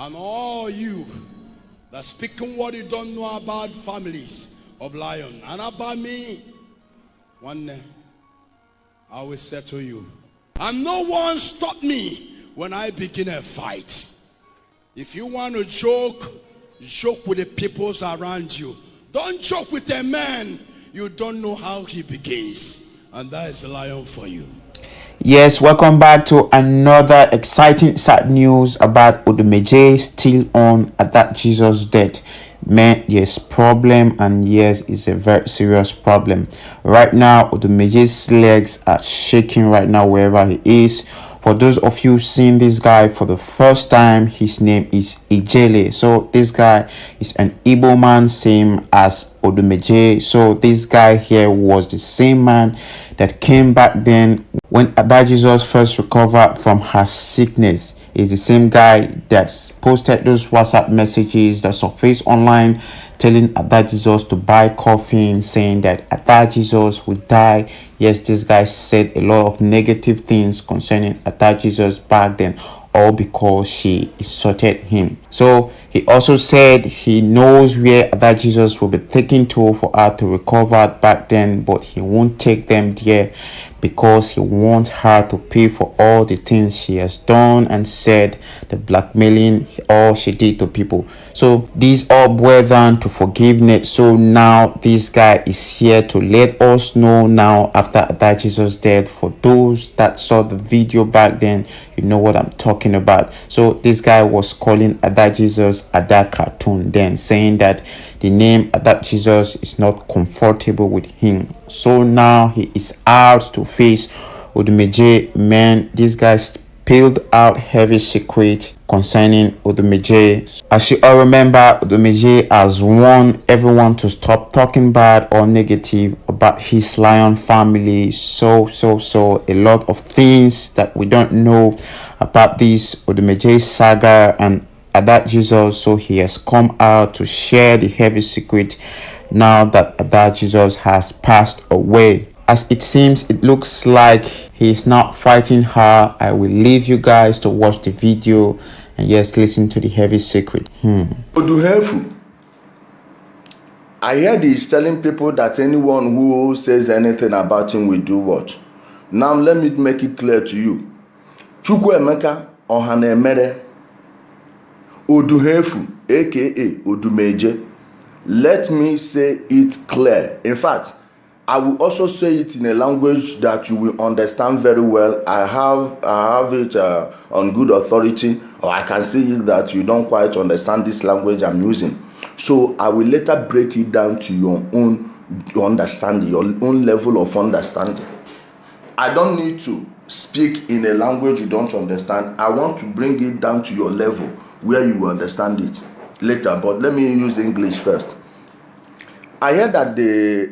And all you that speaking what you don't know about families of lion and about me, one day I will settle you. And no one stop me when I begin a fight. If you want to joke with the peoples around you. Don't joke with a man you don't know how he begins. And that is a lion for you. Yes, welcome back to another exciting sad news about Odumeje still on at that Jesus death. Man, yes, problem, and yes, it's a very serious problem. Right now, Odumeje's legs are shaking right now wherever he is. For those of you seeing this guy for the first time, his name is Ijele. So this guy is an Igbo man, same as Odumeje. So this guy here was the same man that came back then when Ada Jesus first recovered from her sickness. Is the same guy that's posted those WhatsApp messages that surfaced online telling Ada Jesus to buy coffin, saying that Ada Jesus would die. Yes, this guy said a lot of negative things concerning Ada Jesus back then, all because she insulted him. So he also said he knows where Ada Jesus will be taken to for her to recover back then, but he won't take them there because he wants her to pay for all the things she has done and said, the blackmailing, all she did to people. So these all boil down to forgiveness. So now this guy is here to let us know now after Ada Jesus' death. For those that saw the video back then, you know what I'm talking about. So this guy was calling Ada Jesus Ada cartoon then, saying that the name Ada Jesus is not comfortable with him. So now he is out to face Odumeje. Man, this guy spilled out heavy secret concerning Odumeje. As you all remember, Odumeje has warned everyone to stop talking bad or negative about his lion family. So a lot of things that we don't know about this Odumeje saga and Ada Jesus. So he has come out to share the heavy secret now that Ada Jesus has passed away. As it seems, it looks like he is not fighting her. I will leave you guys to watch the video and yes, listen to the heavy secret. Odumeje, I heard he's telling people that anyone who says anything about him will do what? Now let me make it clear to you. Chukwuemeka Ohanemere Odumeje, aka Odumeje. Let me say it clear. In fact, I will also say it in a language that you will understand very well. I have it on good authority, or I can see that you don't quite understand this language I'm using. So I will later break it down to your own understanding, your own level of understanding. I don't need to speak in a language you don't understand. I want to bring it down to your level where you will understand it later. But let me use English first. I heard that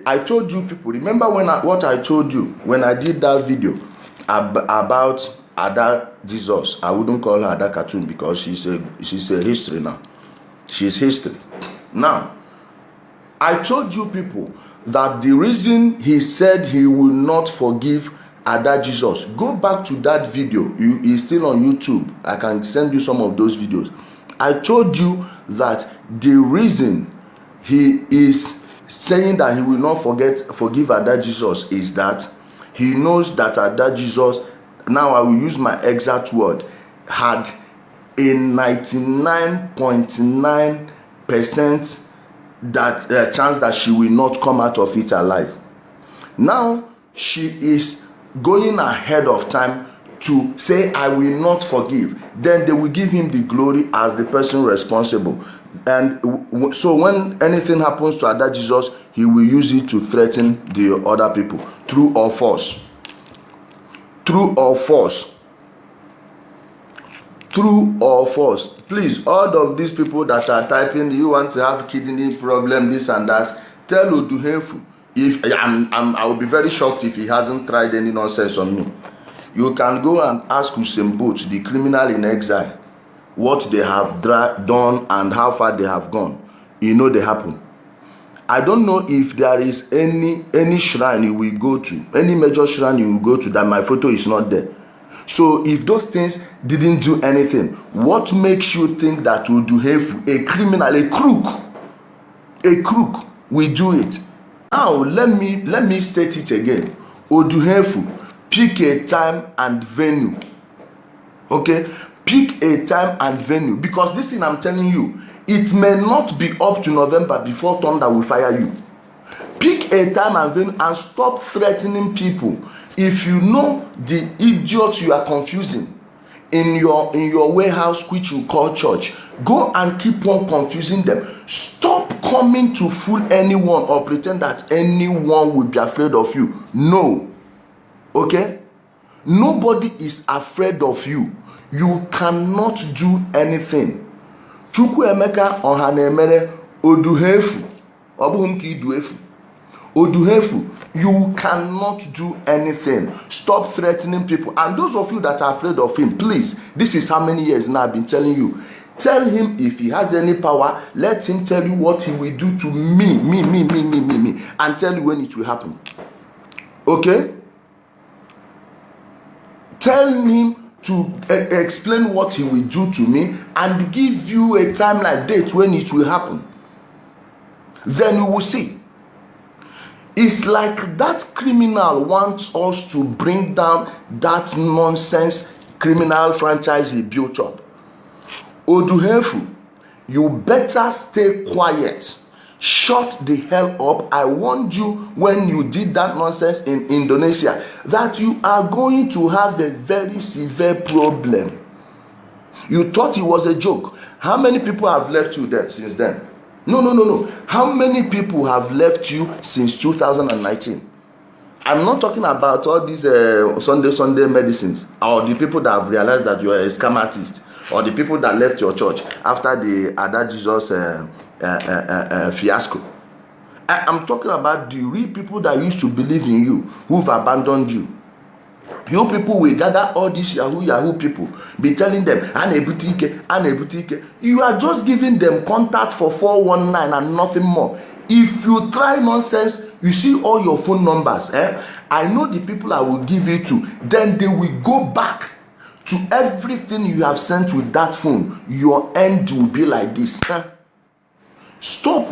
I told you people, remember what I told you when I did that video about Ada Jesus. I wouldn't call her Ada cartoon because she's a history now. She's history. Now, I told you people that the reason he said he will not forgive Ada Jesus, go back to that video. It's still on YouTube. I can send you some of those videos. I told you that the reason he is saying that he will not forgive Ada Jesus is that he knows that Ada Jesus, now I will use my exact word, had a 99.9% that chance that she will not come out of it alive. Now she is going ahead of time to say I will not forgive. Then they will give him the glory as the person responsible. And so when anything happens to Ada Jesus, he will use it to threaten the other people. True or false? True or false? True or false? Please, all of these people that are typing, you want to have kidney problem, this and that, tell Odumeje, if I will be very shocked if he hasn't tried any nonsense on me. You can go and ask Usain Bolt, the criminal in exile, what they have done and how far they have gone. You know they happen. I don't know if there is any shrine you will go to, any major shrine you will go to that my photo is not there. So if those things didn't do anything, what makes you think that Odumeje, a criminal, a crook, will do it? Now let me state it again. Odumeje, pick a time and venue. Okay, pick a time and venue, because this thing I'm telling you, it may not be up to November before thunder will fire you. Pick a time and venue and stop threatening people. If you know the idiots you are confusing in your warehouse, which you call church, go and keep on confusing them. Stop coming to fool anyone or pretend that anyone will be afraid of you. No. Okay? Nobody is afraid of you. You cannot do anything. Chukwuemeka Ohanemere Odumeje, Obuhum ki Iduefu. Odumeje, you cannot do anything. Stop threatening people. And those of you that are afraid of him, please, this is how many years now I've been telling you. Tell him if he has any power, let him tell you what he will do to me, and tell you when it will happen. Okay? Tell him to explain what he will do to me and give you a timeline date when it will happen. Then you will see. It's like that criminal wants us to bring down that nonsense criminal franchise he built up. Odumeje, you better stay quiet. Shut the hell up. I warned you when you did that nonsense in Indonesia that you are going to have a very severe problem. You thought it was a joke. How many people have left you there since then? No. How many people have left you since 2019? I'm not talking about all these Sunday medicines, or the people that have realized that you are a scam artist, or the people that left your church after the Ada Jesus fiasco. I'm talking about the real people that used to believe in you, who've abandoned you. You people will gather all these Yahoo people, be telling them, Anebutike. You are just giving them contact for 419 and nothing more. If you try nonsense, you see all your phone numbers. I know the people I will give it to. Then they will go back to everything you have sent with that phone. Your end will be like this. Stop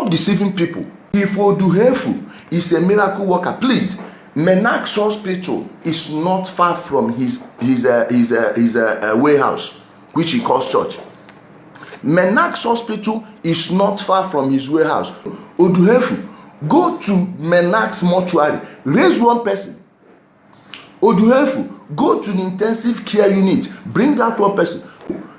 deceiving people. If Odumeje is a miracle worker, please. Menax Hospital is not far from his warehouse, which he calls church. Menax Hospital is not far from his warehouse. Odumeje, go to Menax mortuary, raise one person. Odumeje, go to the intensive care unit, bring out one person.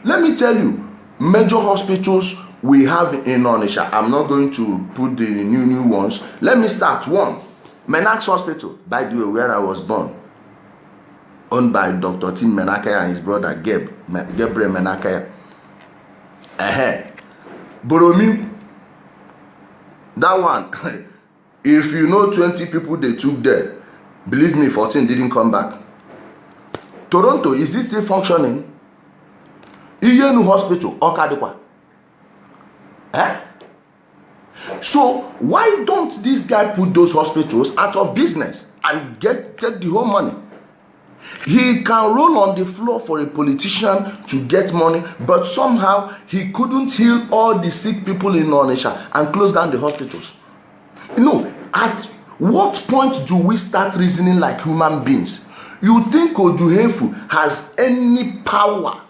Let me tell you, major hospitals we have in Onitsha. I'm not going to put the new ones. Let me start. One, Menax Hospital, by the way, where I was born, owned by Dr. Tim Menakaya and his brother Gabriel Menakaya. Boromi, that one, if you know 20 people they took there, believe me, 14 didn't come back. Toronto, is this still functioning? Ijele Hospital, Okadikwa. So why don't this guy put those hospitals out of business and take the whole money? He can roll on the floor for a politician to get money, but somehow he couldn't heal all the sick people in Onitsha and close down the hospitals. At what point do we start reasoning like human beings? You think Odumeje has any power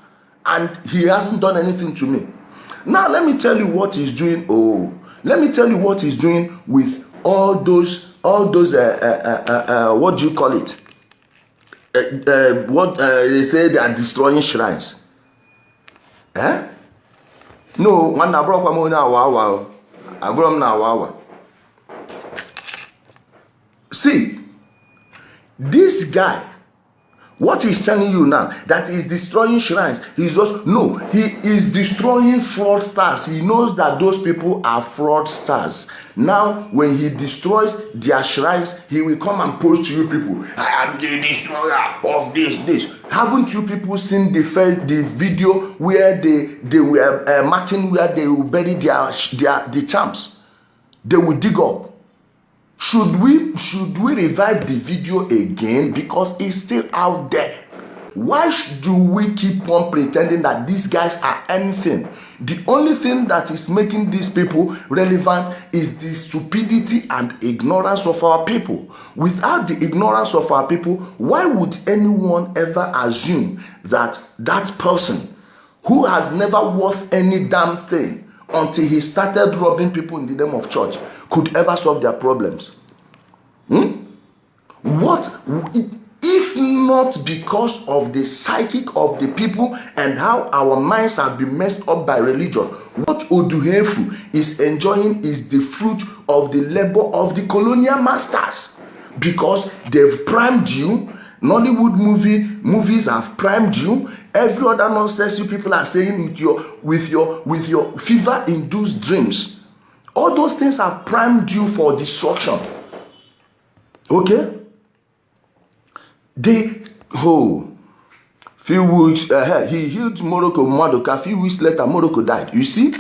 and he hasn't done anything to me? Now let me tell you what he's doing. Let me tell you what he's doing with all those what do you call it? They say they are destroying shrines. No, one na bro kwa na wawa. Agrom na wawa. See, this guy, what he's telling you now, that he's destroying shrines, he is destroying fraudsters. He knows that those people are fraudsters. Now, when he destroys their shrines, he will come and post to you people, I am the destroyer of this. Haven't you people seen the video where they were marking where they will bury the champs? They will dig up. Should we revive the video again, because it's still out there? Why do we keep on pretending that these guys are anything? The only thing that is making these people relevant is the stupidity and ignorance of our people. Without the ignorance of our people, why would anyone ever assume that that person who has never worth any damn thing until he started robbing people in the name of church could ever solve their problems? What if not because of the psychic of the people and how our minds have been messed up by religion? What Odumeje is enjoying is the fruit of the labor of the colonial masters, because they've primed you. Nollywood movies have primed you. Every other nonsense you people are saying with your fever-induced dreams, all those things have primed you for destruction. Okay? Few weeks he healed Morocco Madoka. Few weeks later, Morocco died. You see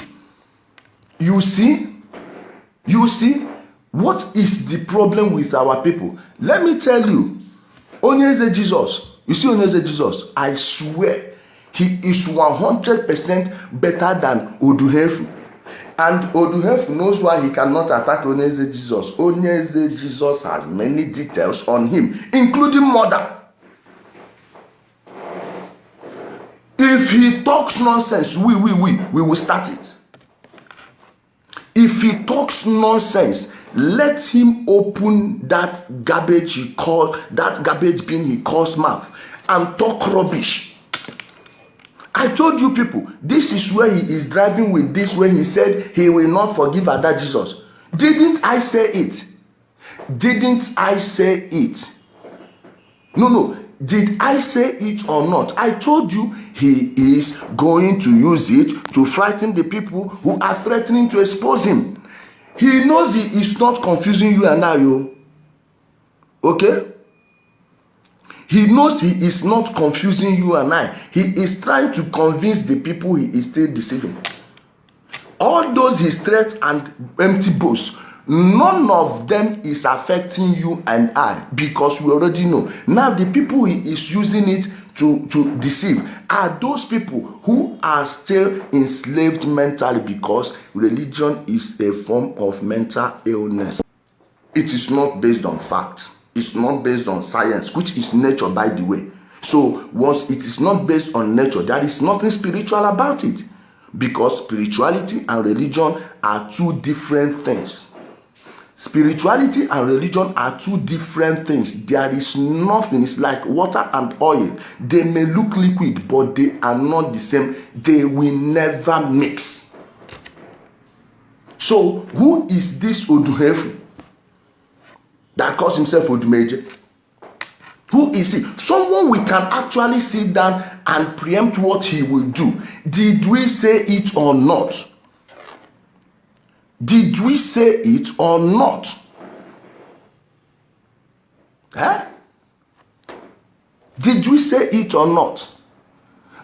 what is the problem with our people? Let me tell you, Onyeze Jesus. You see Onyeze Jesus? I swear, he is 100% better than Odumeje. And Odumeje knows why he cannot attack Onyeze Jesus. Onyeze Jesus has many details on him, including murder. If he talks nonsense, we will start it. If he talks nonsense, let him open that garbage bin he calls mouth and talk rubbish. I told you people, this is where he is driving with this when he said he will not forgive Ada Jesus. Didn't I say it? Didn't I say it? No. Did I say it or not? I told you he is going to use it to frighten the people who are threatening to expose him. He knows he is not confusing you and I, okay? He knows he is not confusing you and I. He is trying to convince the people he is still deceiving. All those his threats and empty boasts, none of them is affecting you and I, because we already know. Now the people he is using it to deceive are those people who are still enslaved mentally, because religion is a form of mental illness. It is not based on fact. It's not based on science, which is nature, by the way. So once it is not based on nature, there is nothing spiritual about it, because spirituality and religion are two different things. Spirituality and religion are two different things. There is nothing. It's like water and oil. They may look liquid, but they are not the same. They will never mix. So who is this Odumeje that calls himself Odumeje? Who is he? Someone we can actually sit down and preempt what he will do. Did we say it or not? Did we say it or not? Did we say it or not?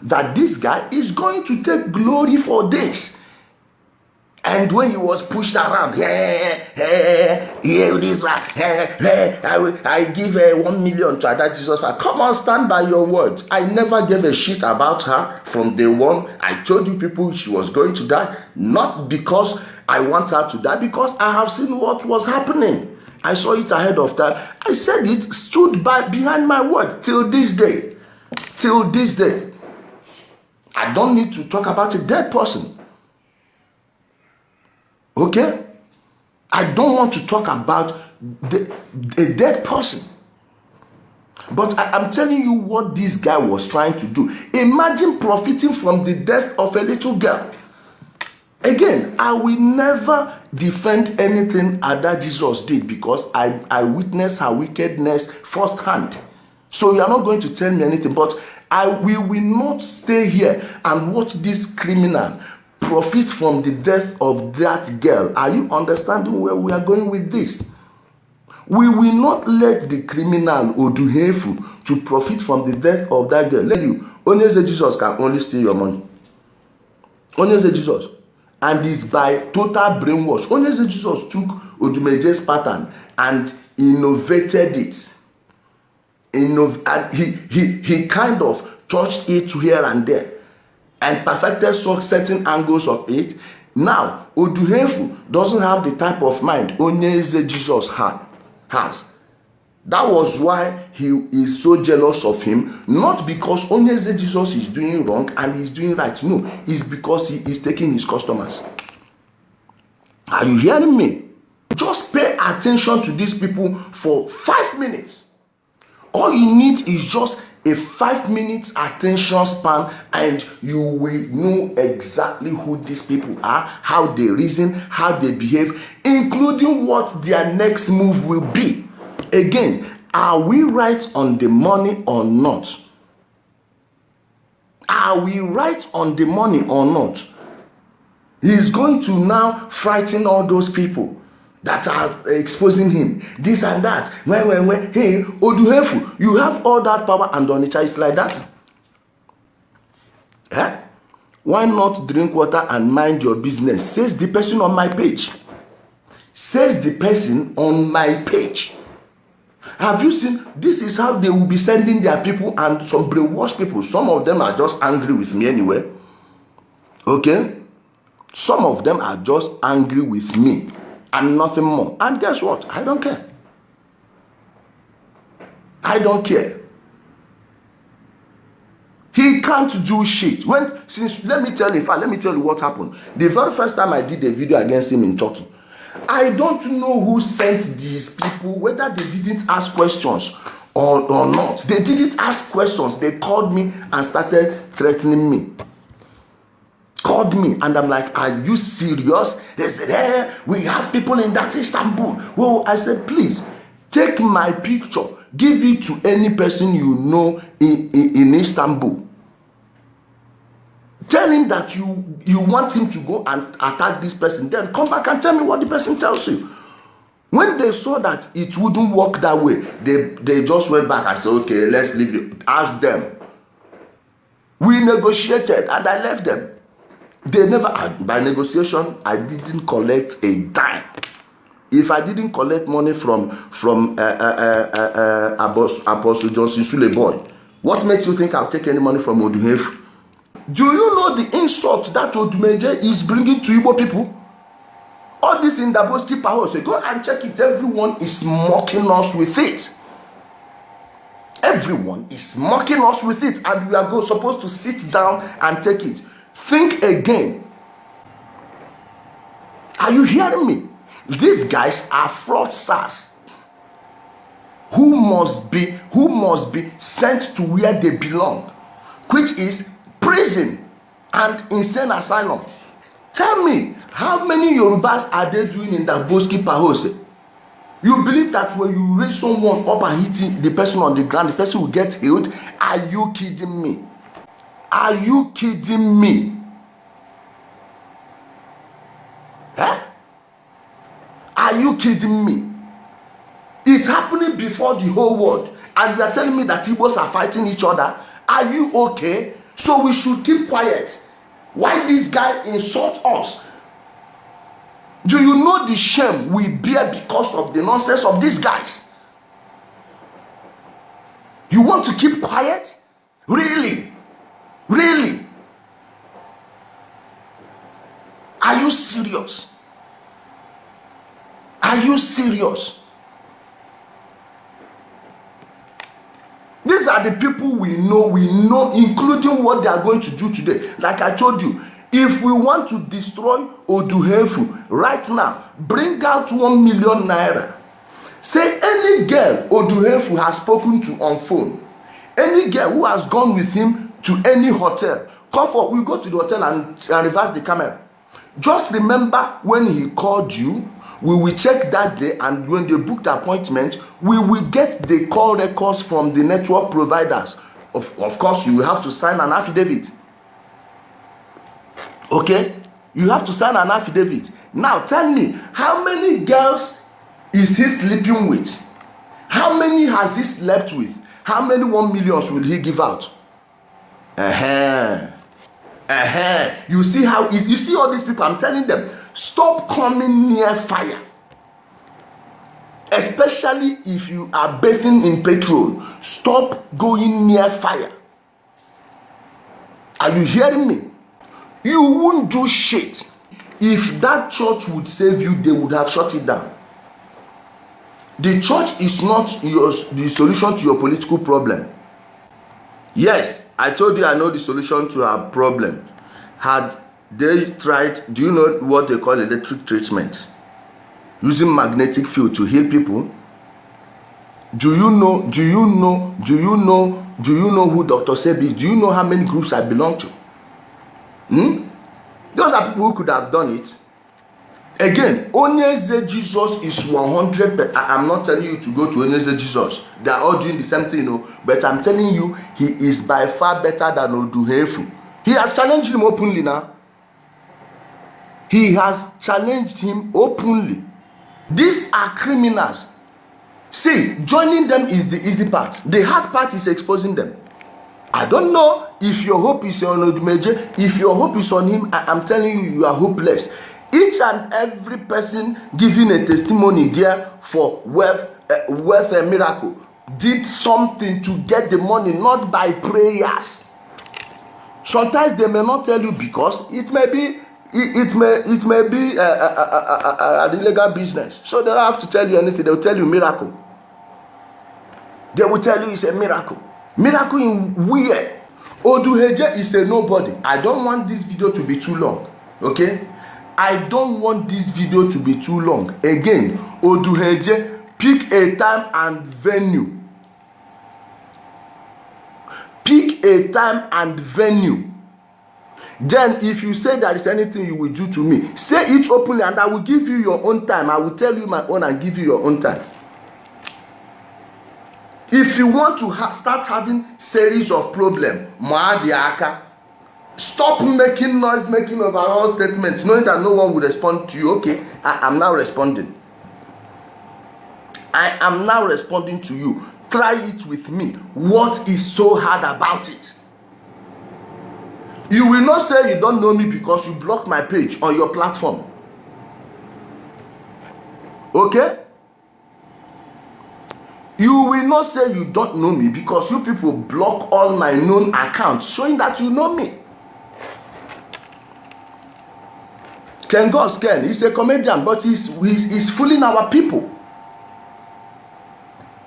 That this guy is going to take glory for this. And when he was pushed around, I give 1 million to Ada Jesus. Come on, stand by your words. I never gave a shit about her from day one. I told you people she was going to die, not because I want her to die, because I have seen what was happening. I saw it ahead of time. I said it, stood behind my word till this day. Till this day. I don't need to talk about a dead person. Okay? I don't want to talk about a dead person. But I'm telling you what this guy was trying to do. Imagine profiting from the death of a little girl. Again, I will never defend anything Ada Jesus did, because I witnessed her wickedness firsthand. So you are not going to tell me anything. But we will not stay here and watch this criminal profit from the death of that girl. Are you understanding where we are going with this? We will not let the criminal Odumeje to profit from the death of that girl. Let you, Onyeze Jesus can only steal your money. Onyeze Jesus. And it's by total brainwash. Onyeze Jesus took Odumeje's pattern and innovated it. And he kind of touched it here and there and perfected certain angles of it. Now, Odumeje doesn't have the type of mind Onyeze Jesus has. That was why he is so jealous of him. Not because Onyeze Jesus is doing wrong and he's doing right. No, it's because he is taking his customers. Are you hearing me? Just pay attention to these people for 5 minutes. All you need is just a 5 minutes attention span, and you will know exactly who these people are, how they reason, how they behave, including what their next move will be. Again, are we right on the money or not? Are we right on the money or not? He's going to now frighten all those people that are exposing him, this and that. When, hey, Odumeje, you have all that power, and Onitsha is like that. Eh? Why not drink water and mind your business? Says the person on my page. Says the person on my page. Have you seen? This is how they will be sending their people, and some brainwashed people. Some of them are just angry with me anyway. Okay? Some of them are just angry with me and nothing more. And guess what? I don't care. I don't care. He can't do shit. Let me tell you what happened. The very first time I did a video against him in Turkey, I don't know who sent these people, whether they didn't ask questions or not. They didn't ask questions. They called me and started threatening me. Called me, and I'm like, are you serious? They said, hey, we have people in that Istanbul. Well, I said, please take my picture, give it to any person you know in Istanbul. Tell him that you want him to go and attack this person. Then come back and tell me what the person tells you. When they saw that it wouldn't work that way, they just went back and said, okay, let's leave it. Ask them. We negotiated, and I left them. They never, by negotiation, I didn't collect a dime. If I didn't collect money from Apostle Johnson Suleboy, what makes you think I'll take any money from Odumeje? Do you know the insult that Odumeje is bringing to Igbo people? All this in Daboski Power, so go and check it. Everyone is mocking us with it. Everyone is mocking us with it, and we are supposed to sit down and take it. Think again. Are you hearing me? These guys are fraudsters who must be sent to where they belong, which is prison and insane asylum. Tell me, how many Yorubas are they doing in that Boski Pahose? You believe that when you raise someone up and hit the person on the ground, the person will get healed? Are you kidding me? Are you kidding me? Huh? Are you kidding me? It's happening before the whole world, and you are telling me that Igbos are fighting each other? Are you okay? So we should keep quiet. Why this guy insult us? Do you know the shame we bear because of the nonsense of these guys? You want to keep quiet? Really? Really? Are you serious? Are you serious? These are the people we know, including what they are going to do today. Like I told you, if we want to destroy Odumeje right now, bring out 1 million naira. Say any girl Odumeje has spoken to on phone, any girl who has gone with him to any hotel, come forward. We go to the hotel and reverse the camera. Just remember when he called you. We will check that day, and when they book the appointment, we will get the call records from the network providers. Of course, you will have to sign an affidavit. Okay? You have to sign an affidavit. Now, tell me, how many girls is he sleeping with? How many has he slept with? How many 1 million will he give out? You see how you see all these people? I'm telling them, stop coming near fire. especially if you are bathing in petrol. Stop going near fire. Are you hearing me? You won't do shit. If that church would save you, they would have shut it down. The church is not the solution to your political problem. Yes, I told you I know the solution to our problem. Had they tried, do you know what they call electric treatment? Using magnetic field to heal people. Do you know who Dr. Sebi is? Do you know how many groups I belong to? Those are people who could have done it. Again, Onyeze Jesus is 100%. I'm not telling you to go to Onyeze Jesus. They are all doing the same thing, but I'm telling you, he is by far better than Odumeje. He has challenged him openly now. He has challenged him openly. These are criminals. See, joining them is the easy part. The hard part is exposing them. I don't know if your hope is on Odumeje. If your hope is on him, I'm telling you, you are hopeless. Each and every person giving a testimony there for wealth and miracle did something to get the money, not by prayers. Sometimes they may not tell you because it may be an illegal business. So they don't have to tell you anything. They will tell you miracle. They will tell you it's a miracle. Miracle in where? Odumeje is a nobody. I don't want this video to be too long. Okay? I don't want this video to be too long. Again, Odumeje, pick a time and venue. Pick a time and venue. Then if you say there is anything you will do to me, say it openly and I will give you your own time. I will tell you my own and give you your own time. If you want to start having series of problems, stop making noise, making overall statements, knowing that no one will respond to you. Okay, I am now responding. I am now responding to you. Try it with me. What is so hard about it? You will not say you don't know me because you block my page on your platform. Okay? You will not say you don't know me because you people block all my known accounts, showing that you know me. Ken God's Ken, he's a comedian, but he's fooling our people.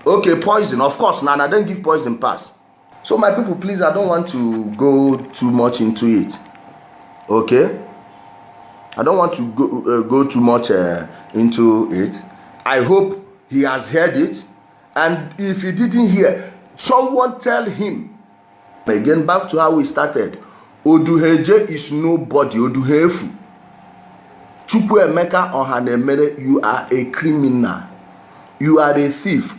Okay, poison, of course. Now, I don't give poison pass. So my people, please, I don't want to go too much into it. Okay? I don't want to go too much into it. I hope he has heard it. And if he didn't hear, someone tell him. Again, back to how we started. Odumeje is nobody. Odumeje. Chukwuemeka Ohanemere, you are a criminal. You are a thief.